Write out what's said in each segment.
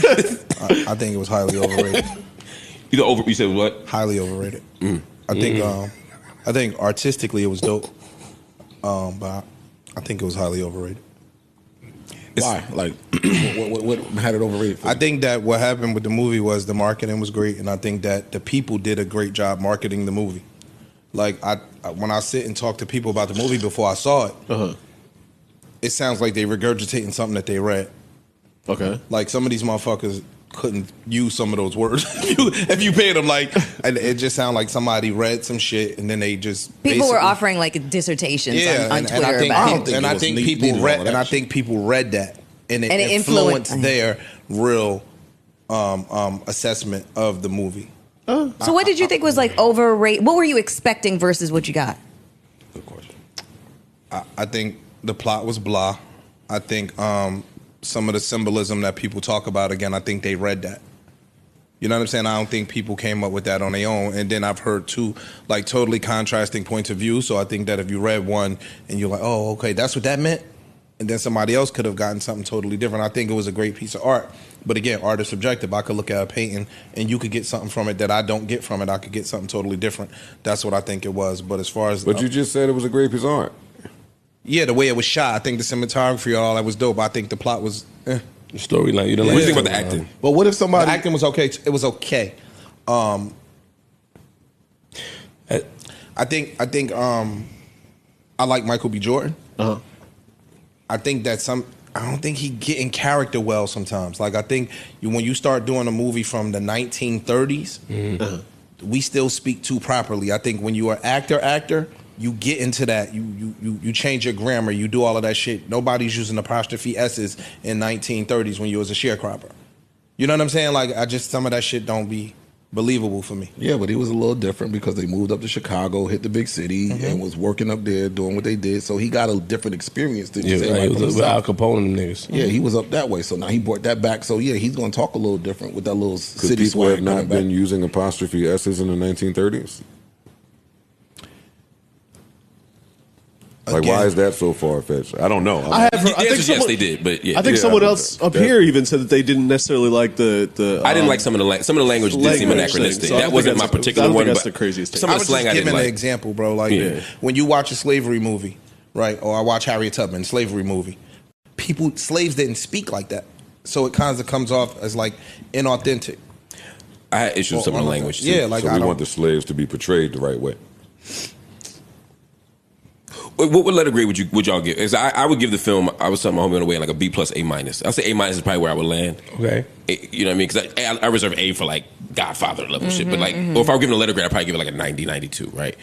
I think it was highly overrated. You said what? Highly overrated. I think artistically it was dope, but I think it was highly overrated. Why? Like, what had it overrated? I think that what happened with the movie was the marketing was great, and I think that the people did a great job marketing the movie. Like, when I sit and talk to people about the movie before I saw it, it sounds like they regurgitating something that they read. Okay. Like, some of these motherfuckers couldn't use some of those words if you paid them. Like, it just sounded like somebody read some shit and then they just people were offering like dissertations on Twitter about it. And I think people read that and it influenced their real assessment of the movie. So what did you think was like overrated? What were you expecting versus what you got? Good question. I think the plot was blah. I think some of the symbolism that people talk about, again, I think they read that. You know what I'm saying? I don't think people came up with that on their own. And then I've heard two like totally contrasting points of view. So I think that if you read one and you're like, oh, okay, that's what that meant. And then somebody else could have gotten something totally different. I think it was a great piece of art. But again, art is subjective. I could look at a painting and you could get something from it that I don't get from it. I could get something totally different. That's what I think it was. But as far as... But you just said it was a great piece of art. Yeah, the way it was shot. I think the cinematography, all that was dope. I think the plot was... The storyline. You don't like. What do you think about the acting? But what if somebody... The acting was okay. It was okay. I think I like Michael B. Jordan. I think that I don't think he get in character well sometimes. Like, I think when you start doing a movie from the 1930s, we still speak too properly. I think when you are actor, you get into that. You change your grammar. You do all of that shit. Nobody's using apostrophe S's in 1930s when you was a sharecropper. You know what I'm saying? Like, some of that shit don't be believable for me. Yeah, but he was a little different because they moved up to Chicago, hit the big city, and was working up there doing what they did. So he got a different experience than he was Al Capone and niggas. Yeah, he was up that way. So now he brought that back. So yeah, he's going to talk a little different with that little city people swag. Have not been using apostrophe S's in the 1930s. Like, why is that so far-fetched? I don't know. I think yes, they did, but yeah. I think someone else up here even said that they didn't necessarily like the I didn't like some of the language did seem anachronistic. That wasn't my particular one. That's the craziest thing. Some of the slang I didn't like. Giving an example, bro. Like, when you watch a slavery movie, right, or I watch Harriet Tubman, slavery movie, slaves didn't speak like that. So it kind of comes off as, like, inauthentic. I had issues with some of the language, too. Yeah, like, so we want the slaves to be portrayed the right way. What letter grade would y'all give? I would give the film. I was telling my homie on the way like a B plus A minus. I'll say A minus is probably where I would land. Okay, you know what I mean? Because I reserve A for like Godfather level shit. But like, or if I were giving a letter grade, I'd probably give it like a 90, 92, right?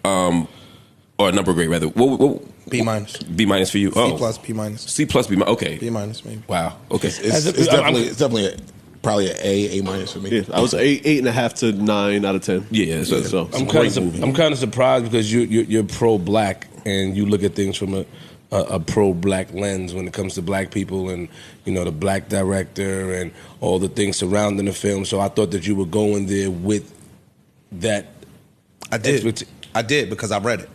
Or a number grade rather. B minus. B minus for you. C plus B minus. C plus B minus. Okay. B minus maybe. Wow. Okay. It's definitely probably an A minus for me. Yeah, I was 8.5 to 9 out of 10. Yeah. So I'm kind of surprised because you're pro black. And you look at things from a pro-black lens when it comes to black people and, you know, the black director and all the things surrounding the film. So I thought that you were going there with that. I did because I read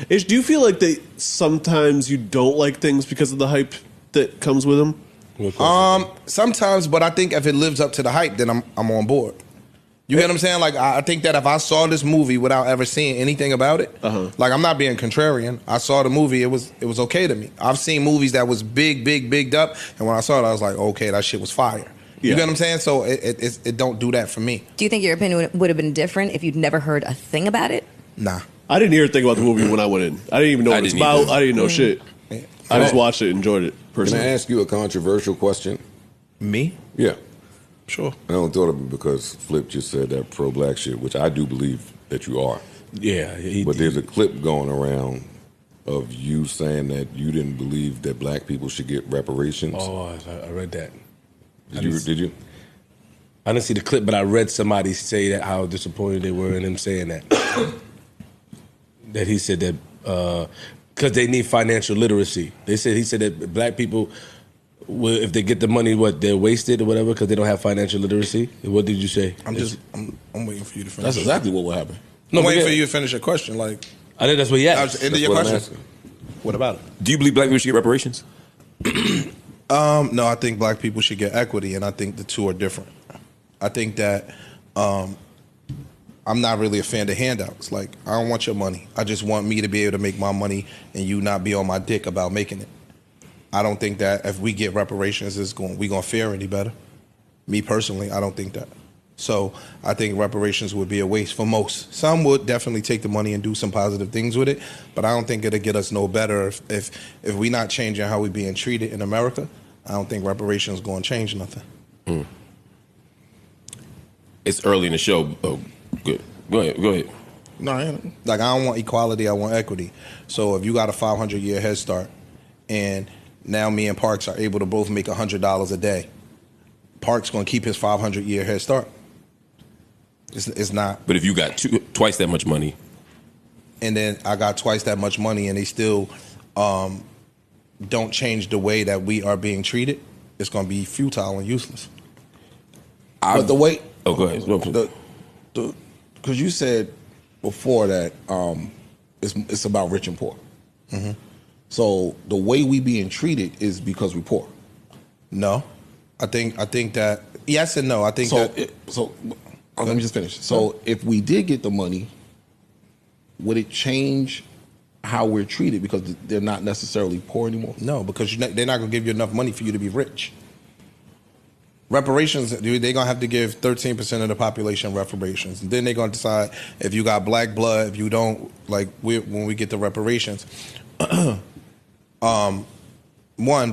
it. Do you feel like sometimes you don't like things because of the hype that comes with them? Sometimes, but I think if it lives up to the hype, then I'm on board. You get what I'm saying? Like, I think that if I saw this movie without ever seeing anything about it, like, I'm not being contrarian. I saw the movie, it was okay to me. I've seen movies that was bigged up, and when I saw it, I was like, okay, that shit was fire. You get what I'm saying? So it don't do that for me. Do you think your opinion would have been different if you'd never heard a thing about it? Nah. I didn't hear a thing about the movie when I went in. I didn't even know what it's about. I didn't know shit. Yeah. I just watched it and enjoyed it personally. Can I ask you a controversial question? Me? Yeah. Sure. I don't thought of it because Flip just said that pro-black shit, which I do believe that you are. Yeah. But there's a clip going around of you saying that you didn't believe that black people should get reparations. Oh, I read that. Did you? I didn't see the clip, but I read somebody say that how disappointed they were in him saying that. That he said that because they need financial literacy. He said that black people, if they get the money, they're wasted or whatever because they don't have financial literacy. What did you say? I'm waiting for you to finish. That's exactly what will happen. I'm waiting for you to finish your question. Like, I think that's what he asked. End of your question. What about it? Do you believe black people should get reparations? No, I think black people should get equity, and I think the two are different. I think that I'm not really a fan of handouts. Like, I don't want your money. I just want me to be able to make my money and you not be on my dick about making it. I don't think that if we get reparations, we gonna fare any better. Me personally, I don't think that. So I think reparations would be a waste for most. Some would definitely take the money and do some positive things with it, but I don't think it'll get us no better if we not changing how we being treated in America. I don't think reparations going to change nothing. It's early in the show. Oh, good. Go ahead. No, I ain't. Like, I don't want equality, I want equity. So if you got a 500-year head start and now me and Parks are able to both make $100 a day, Parks going to keep his 500-year head start. It's not. But if you got twice that much money, and then I got twice that much money, and they still don't change the way that we are being treated, it's going to be futile and useless. But the way. Oh, go ahead. Because you said before that it's about rich and poor. Mm-hmm. So the way we being treated is because we're poor. No, I think that yes and no. I think let me just finish. So if we did get the money, would it change how we're treated because they're not necessarily poor anymore? No, because they're not going to give you enough money for you to be rich. Reparations, they're going to have to give 13% of the population reparations. And then they're going to decide if you got black blood, if you don't, like when we get the reparations. One,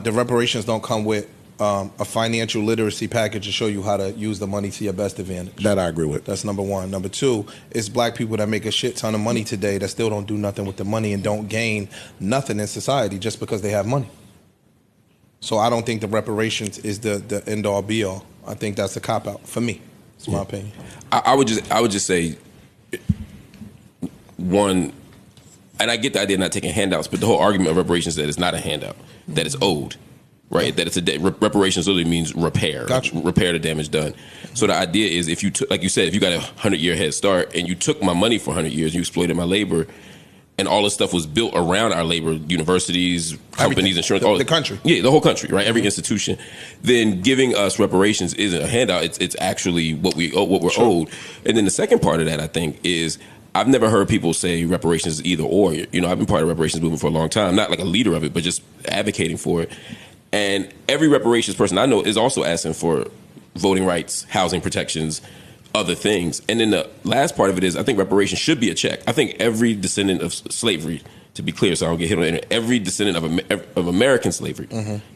the reparations don't come with a financial literacy package to show you how to use the money to your best advantage. That I agree with. That's number one. Number two, it's black people that make a shit ton of money today that still don't do nothing with the money and don't gain nothing in society just because they have money. So I don't think the reparations is the end all be all. I think that's a cop out for me. It's my opinion. I would just say one, and I get the idea of not taking handouts, but the whole argument of reparations is that it's not a handout, that it's owed. Right, that it's reparations literally means repair, Gotcha. Repair the damage done. So the idea is, if you took, like you said, if you got a 100-year head start and you took my money for 100 years, you exploited my labor, and all this stuff was built around our labor, universities, companies, insurance, all the country, the whole country, right, every institution. Then giving us reparations isn't a handout; it's actually what we owe, what we're owed. And then the second part of that, I think, is I've never heard people say reparations is either or. You know, I've been part of the reparations movement for a long time, not like a leader of it, but just advocating for it. And every reparations person I know is also asking for voting rights, housing protections, other things. And then the last part of it is I think reparations should be a check. I think every descendant of slavery, to be clear so I don't get hit on the internet, every descendant of American slavery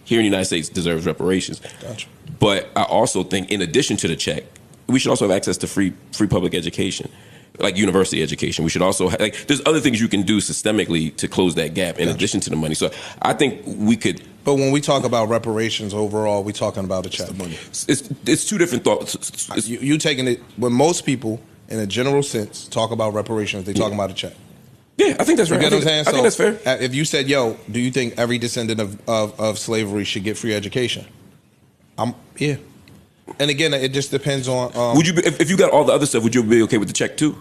here in the United States deserves reparations. Gotcha. But I also think in addition to the check, we should also have access to free public education, like university education. We should also have, like, there's other things you can do systemically to close that gap in addition to the money. So I think we could. But when we talk about reparations overall, we're talking about a check. It's two different thoughts. You taking it, when most people in a general sense talk about reparations, they talking about a check. Yeah, I think that's right. You get what I'm saying? I think that's fair. If you said, yo, do you think every descendant of slavery should get free education? Yeah. And again, it just depends on. Would you, if you got all the other stuff, would you be okay with the check too?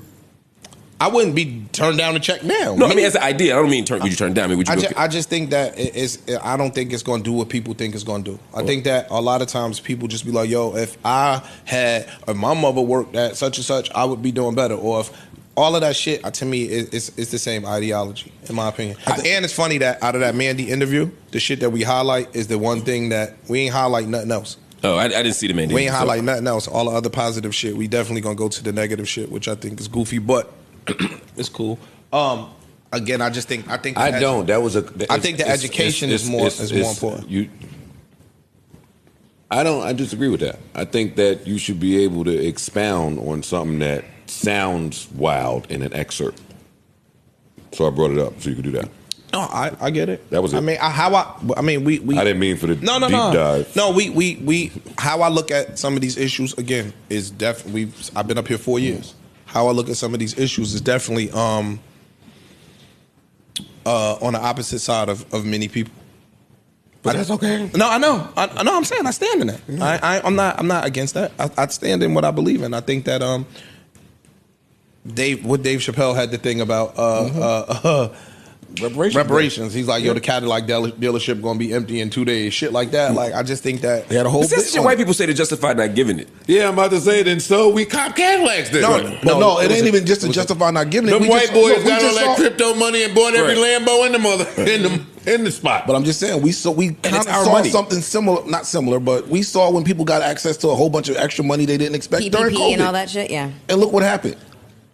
I wouldn't be turned down the check now. No, I mean as an idea. I don't mean would you turn it down? I mean, would you? I just think that I don't think it's going to do what people think it's going to do. I think that a lot of times people just be like, "Yo, if my mother worked at such and such, I would be doing better." Or if all of that shit, to me, it's the same ideology, in my opinion. And it's funny that out of that Mandy interview, the shit that we highlight is the one thing that we ain't highlight nothing else. Oh, I didn't see the Mandy. We ain't highlight nothing else. All the other positive shit, we definitely gonna go to the negative shit, which I think is goofy, but it's cool. Again, I think the education is more important. I disagree with that. I think that you should be able to expound on something that sounds wild in an excerpt. So I brought it up so you could do that. No, I get it. That was it. I mean, we. I didn't mean for the deep dive. No, we. How I look at some of these issues again is definitely. I've been up here 4 years. How I look at some of these issues is definitely on the opposite side of many people. But that's okay. No, I know. I know. I'm saying I stand in that. I'm not against that. I stand in what I believe in. I think that Dave Chappelle had the thing about reparations. He's like, yo, the Cadillac dealership gonna be empty in 2 days. Shit like that. Like, I just think that They had a whole But that's bit shit on white it. people say to justify not giving it. Yeah, I'm about to say then. So we cop Cadillacs then. No, it ain't even just to justify not giving it. Them We white just- boys look, we got all just that saw- crypto money and bought every Right. Lambo in the in the spot. But I'm just saying, we kind it's of our saw money. something similar, not similar, but we saw when people got access to a whole bunch of extra money they didn't expect during PPP COVID. and all that shit. Yeah. And look what happened.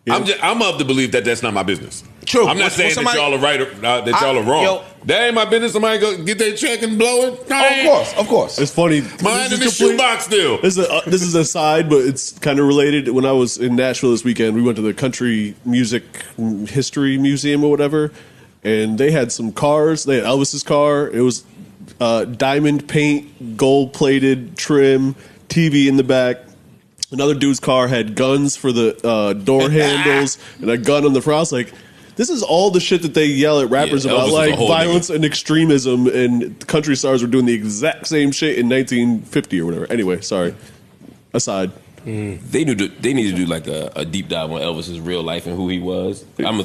I'm of the belief that that's not my business. True. I'm not saying somebody- that y'all are right or that y'all are wrong. Yo- that ain't my business. Somebody go get their check and blow it. Of course. It's funny. Mine in the This is complete- shoebox still. This is a side, but it's kind of related. When I was in Nashville this weekend, we went to the Country Music History Museum or whatever, and they had some cars. They had Elvis's car. It was diamond paint, gold plated trim, TV in the back. Another dude's car had guns for the door handles and a gun on the front. I was like, this is all the shit that they yell at rappers Yeah, about, Elvis was a like whole violence and extremism, and country stars were doing the exact same shit in 1950 or whatever. Anyway, sorry. Aside. They need to do like a deep dive on Elvis's real life and who he was. I'm